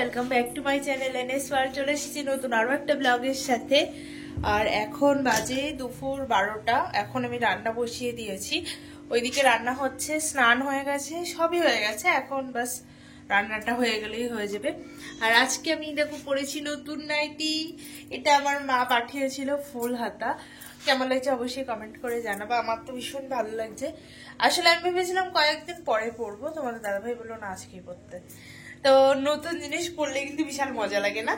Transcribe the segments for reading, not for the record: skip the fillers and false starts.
Welcome back to my channel NS world. চলে এসেছি নতুন আরো একটা ব্লগের সাথে। আর এখন বাজে দুপুর 12টা। এখন আমি রান্না বসিয়ে দিয়েছি, ওইদিকে রান্না হচ্ছে, স্নান হয়ে গেছে, সবই হয়ে গেছে, এখন বাস রান্নাটা হয়ে গেলেই হয়ে যাবে। আর আজকে আমি দেখো পরেছি নতুন নাইটি, এটা আমার মা পাঠিয়েছিল ফুল হাতা। কেমন লাগছে অবশ্যই কমেন্ট করে জানাবো, আমার তো ভীষণ ভালো লাগছে। আসলে আমি ভেবেছিলাম কয়েকদিন পরে পরবো, তোমাদের দাদাভাই বললো না আজকেই পরতে। তো নতুন জিনিস পরলে কিন্তু বিশাল মজা লাগে না?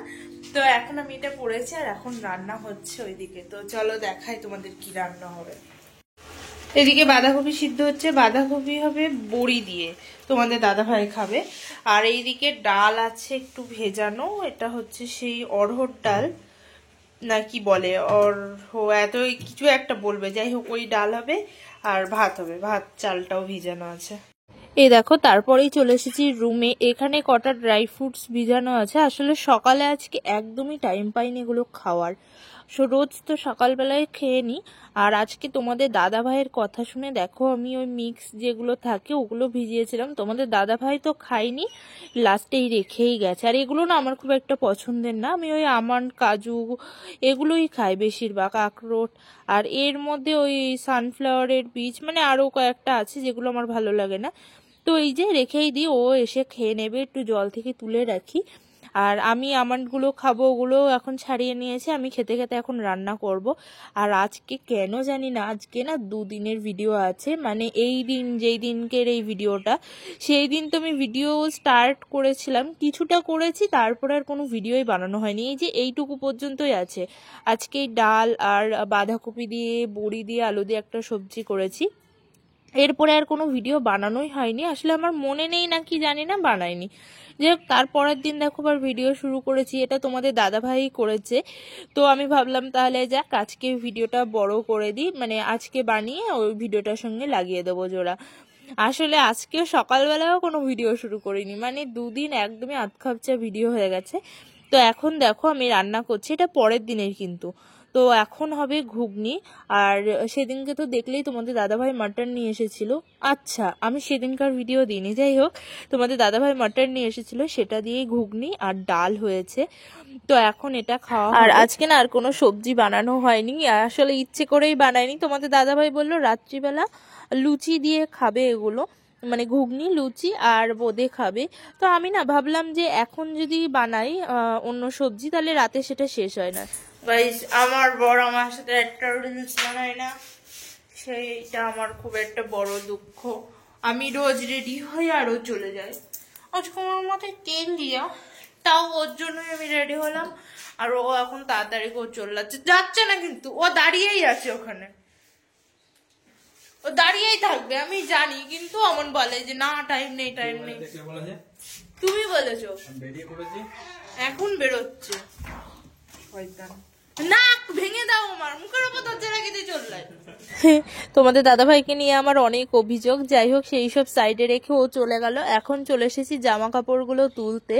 তো এখন আমি এটা পরেছি আর এখন রান্না হচ্ছে ওইদিকে। তো চলো দেখাই তোমাদের কি রান্না হবে। এদিকে বাঁধাকপি সিদ্ধ হচ্ছে, বাঁধাকপি হবে বড়ি দিয়ে, তোমাদের দাদাভাই খাবে। আর এইদিকে ডাল আছে একটু ভেজানো, এটা হচ্ছে সেই অড়হর ডাল না কি বলে, এত কিছু একটা বলবে, যাই হোক ওই ডাল হবে। আর ভাত হবে, ভাত চালটাও ভিজানো আছে। এই দেখো তারপরেই চলে এসেছি রুমে। এখানে কটা ড্রাই ফ্রুটস ভিজানো আছে। আসলে সকালে আজকে একদমই টাইম পাইনি এগুলো খাওয়ার, রোজ তো সকালবেলায় খেয়ে নি। আর আজকে তোমাদের দাদা ভাইয়ের কথা শুনে দেখো আমি ওই মিক্স যেগুলো থাকে ওগুলো ভিজিয়েছিলাম। তোমাদের দাদা ভাই তো খাইনি, লাস্টেই রেখেই গেছে। আর এগুলো না আমার খুব একটা পছন্দের না, আমি ওই আমন্ড কাজু এগুলোই খাই বেশিরভাগ, আখরোট। আর এর মধ্যে ওই সানফ্লাওয়ারের বীজ মানে আরও কয়েকটা আছে যেগুলো আমার ভালো লাগে না। তো এই যে রেখেই দিই, ও এসে খেয়ে নেবে, একটু জল থেকে তুলে রাখি। আর আমি আমন্ডগুলো খাবো, ওগুলো এখন ছাড়িয়ে নিয়েছি, আমি খেতে খেতে এখন রান্না করব। আর আজকে কেন জানি না, আজকে না দুদিনের ভিডিও আছে, মানে এই দিন যেই দিনকের এই ভিডিওটা, সেই দিন তো আমি ভিডিও স্টার্ট করেছিলাম, কিছুটা করেছি, তারপরে আর কোনো ভিডিওই বানানো হয়নি। এই যে এইটুকু পর্যন্তই আছে। আজকে ডাল আর বাঁধাকপি দিয়ে বড়ি দিয়ে আলু দিয়ে একটা সবজি করেছি, এরপরে আর কোনো ভিডিও বানানোই হয়নি। আসলে আমার মনে নেই না কি জানি না, বানাইনি। যে তারপরের দিন দেখো আবার ভিডিও শুরু করেছি, এটা তোমাদের দাদাভাই করেছে। তো আমি ভাবলাম তাহলে যাক আজকে ভিডিওটা বড় করে দিই, মানে আজকে বানিয়ে ওই ভিডিওটার সঙ্গে লাগিয়ে দেবো জোড়া। আসলে আজকে সকালবেলাও কোনো ভিডিও শুরু করিনি, মানে দুদিন একদমই আধখাপচা ভিডিও হয়ে গেছে। তো এখন দেখো আমি রান্না করছি, এটা পরের দিনের কিন্তু। তো এখন হবে ঘুগনি। আর সেদিনকে তো দেখলেই তোমাদের দাদাভাই মাটন নিয়ে এসেছিল। আচ্ছা আমি সেদিনকার ভিডিও দিইনি, যাই হোক তোমাদের দাদাভাই মাটন নিয়ে এসেছিল, সেটা দিয়েই ঘুগনি আর ডাল হয়েছে। তো এখন এটা খাওয়া। আর আজকে না আর কোনো সবজি বানানো হয়নি, আসলে ইচ্ছে করেই বানাইনি। তোমাদের দাদাভাই বললো রাত্রিবেলা লুচি দিয়ে খাবে এগুলো, মানে ঘুগনি লুচি আর বোঁদে খাবে। তো আমি না ভাবলাম যে এখন যদি বানাই অন্য সবজি, তাহলে রাতে সেটা শেষ হয় না। গাইস আমার বর আমার সাথে একটা রিলস বানায় না, সেইটা আমার খুব একটা বড় দুঃখ। আমি রোজ রেডি হই আর ও চলে যায়। আজকে আমার মাথায় তেল দিয়া, তাও ওর জন্যই আমি রেডি হলাম। আর ও এখন তাড়াতাড়ি করে চলে যাচ্ছে না, কিন্তু ও দাঁড়িয়েই আছে ওখানে, ও দাঁড়িয়েই থাকবে আমি জানি, কিন্তু অমন বলে যে না টাইম নেই টাইম নেই। তুমি বলেছো এখন বেরোচ্ছে, নাক ভেঙে দাও আমার, মুখের উপর দরজা লাগিয়ে দিয়ে চললে। তোমাদের দাদাভাইকে নিয়ে আমার অনেক অভিযোগ, যাই হোক সেই সব সাইডে রেখে ও চলে গেল। এখন চলে এসেছি জামা কাপড়গুলো তুলতে।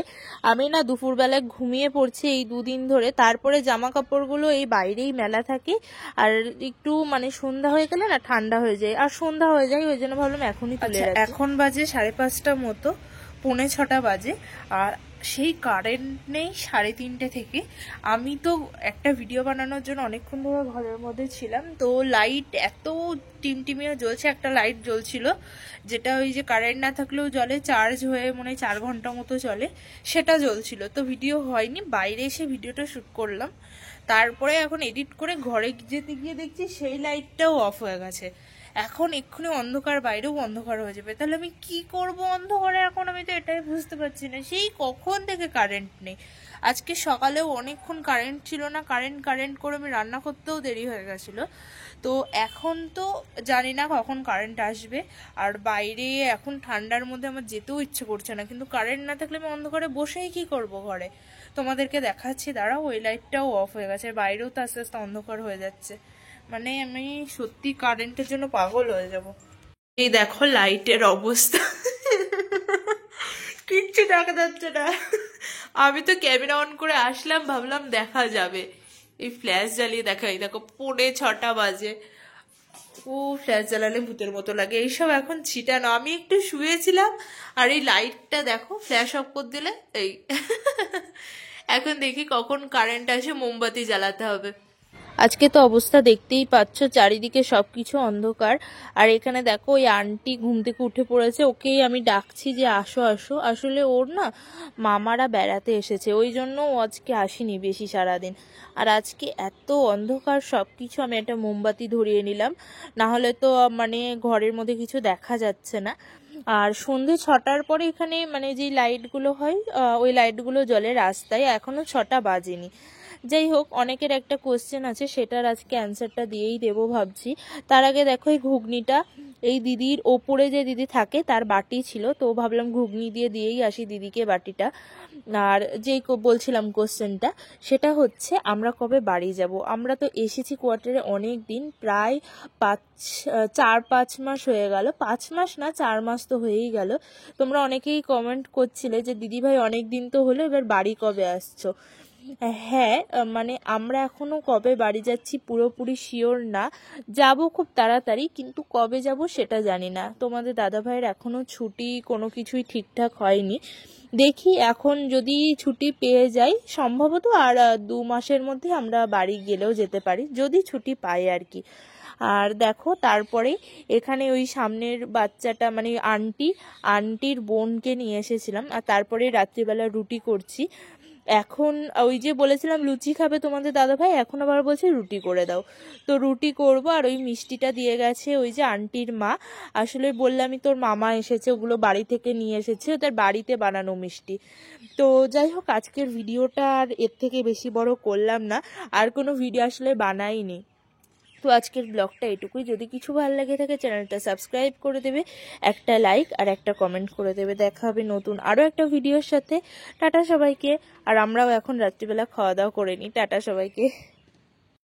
আমি না দুপুরবেলায় ঘুমিয়ে পড়ছি এই দুদিন ধরে, তারপরে জামা কাপড়গুলো এই বাইরেই মেলা থাকে। আর একটু মানে সন্ধ্যা হয়ে গেলে না ঠান্ডা হয়ে যায়, আর সন্ধ্যা হয়ে যায়, ওই জন্য ভাবলাম এখনই তুলে রাখি। এখন বাজে 5:30 মতো, 5:45 বাজে। আর সেই কারেন্ট নেই 3:30 থেকে। আমি তো একটা ভিডিও বানানোর জন্য অনেকক্ষণ ধরে ঘরের মধ্যে ছিলাম, তো লাইট এত টিমটিমিয়ে জ্বলছে, একটা লাইট জ্বলছিল যেটা ওই যে কারেন্ট না থাকলেও জলে, চার্জ হয়ে মনে হয় 4 ঘন্টা মতো চলে, সেটা জ্বলছিল। তো ভিডিও হয়নি, বাইরে এসে ভিডিওটা শ্যুট করলাম। তারপরে এখন এডিট করে ঘরে যেতে গিয়ে দেখছি সেই লাইটটাও অফ হয়ে গেছে। এখন এক্ষুনি অন্ধকার, বাইরেও অন্ধকার হয়ে যাবে, তাহলে আমি কি করব অন্ধকারে? এখন আমি তো এটাই বুঝতে পারছি না, সেই কখন থেকে কারেন্ট নেই। আজকে সকালেও অনেকক্ষণ কারেন্ট ছিল না, কারেন্ট করে আমি রান্না করতেও দেরি হয়ে গেছিলো। তো এখন তো জানি না কখন কারেন্ট আসবে। আর বাইরে এখন ঠান্ডার মধ্যে আমার যেতেও ইচ্ছে করছে না, কিন্তু কারেন্ট না থাকলে আমি অন্ধকারে বসেই কি করব ঘরে। তোমাদেরকে দেখাচ্ছি দাঁড়াও, ওই লাইটটাও অফ হয়ে গেছে, বাইরেও তো আস্তে আস্তে অন্ধকার হয়ে যাচ্ছে, মানে আমি সত্যি কারেন্টের জন্য পাগল হয়ে যাব। এই দেখো লাইটের অবস্থা, কিচ্ছু দেখা যাচ্ছে না। আমি তো ক্যামেরা অন করে আসলাম, ভাবলাম দেখা যাবে, এই ফ্ল্যাশ জ্বালিয়ে দেখা। এই দেখো 5:45 বাজে, ও ফ্ল্যাশ জ্বালালে ভূতের মতো লাগে, এইসব এখন ছিটানো। আমি একটু শুয়েছিলাম আর এই লাইটটা দেখো ফ্ল্যাশ অফ করে দিলে এই এখন দেখি কখন কারেন্ট আসে, মোমবাতি জ্বালাতে হবে। আজকে তো অবস্থা দেখতেই পাচ্ছ, চারিদিকে সবকিছু অন্ধকার। আর এখানে দেখো ওই আন্টি ঘুম থেকে উঠে পড়েছে, ওকেই আমি ডাকছি যে আসো আসো। আসলে ওর না মামারা বেড়াতে এসেছে, ওই জন্য ও আজকে আসেনি বেশি সারাদিন। আর আজকে এত অন্ধকার সবকিছু, আমি একটা মোমবাতি ধরিয়ে নিলাম, না হলে তো মানে ঘরের মধ্যে কিছু দেখা যাচ্ছে না। আর সন্ধে 6টার পরে এখানে মানে যে লাইটগুলো হয় ওই লাইটগুলো জ্বলে রাস্তায়, এখনো 6টা বাজেনি। যাই হোক, অনেকের একটা কোশ্চেন আছে, সেটার আজকে অ্যান্সারটা দিয়েই দেবো ভাবছি। তার আগে দেখো এই ঘুগনিটা, এই দিদির ওপরে যে দিদি থাকে তার বাটি ছিল, তো ভাবলাম ঘুগনি দিয়েই আসি দিদিকে বাটিটা। আর যেই বলছিলাম কোশ্চেনটা, সেটা হচ্ছে আমরা কবে বাড়ি যাব। আমরা তো এসেছি কোয়ার্টারে অনেক দিন, প্রায় 4-5 মাস হয়ে গেল। 5 মাস না, 4 মাস তো হয়েই গেল। তোমরা অনেকেই কমেন্ট করছিলে যে দিদিভাই অনেক দিন তো হলো, এবার বাড়ি কবে আসছো। হ্যাঁ, মানে আমরা এখনো কবে বাড়ি যাচ্ছি পুরোপুরি শিওর না। যাব খুব তাড়াতাড়ি, কিন্তু কবে যাব সেটা জানি না। তোমাদের দাদাভাইয়ের এখনো ছুটি কোনো কিছুই ঠিকঠাক হয়নি। দেখি এখন যদি ছুটি পেয়ে যাই, সম্ভবত আর 2 মাসের মধ্যে আমরা বাড়ি গেলেও যেতে পারি, যদি ছুটি পাই আর কি। আর দেখো তারপরে এখানে ওই সামনের বাচ্চাটা মানে আন্টির বোনকে নিয়ে এসেছিলাম, আর তারপরে রাত্রিবেলা রুটি করছি। এখন ওই যে বলেছিলাম লুচি খাবে তোমাদের দাদাভাই, এখন আবার বলছে রুটি করে দাও। তো রুটি করব। আর ওই মিষ্টিটা দিয়ে গেছে ওই যে আন্টির মা। আসলে বললামই তোর মামা এসেছে, ওগুলো বাড়ি থেকে নিয়ে এসেছে, ওদের বাড়িতে বানানো মিষ্টি। তো যাই হোক, আজকের ভিডিওটা আর এর থেকে বেশি বড় করলাম না, আর কোনো ভিডিও আসলে বানাইনি। তো আজকের ব্লগটা এটুকুই। যদি কিছু ভালো লাগে থাকে চ্যানেলটা সাবস্ক্রাইব করে দেবে, একটা লাইক আর একটা কমেন্ট করে দেবে। দেখা হবে নতুন আরও একটা ভিডিওর সাথে। টাটা সবাইকে। আর আমরাও এখন রাত্রিবেলা খাওয়া দাওয়া করে নিই। টাটা সবাইকে।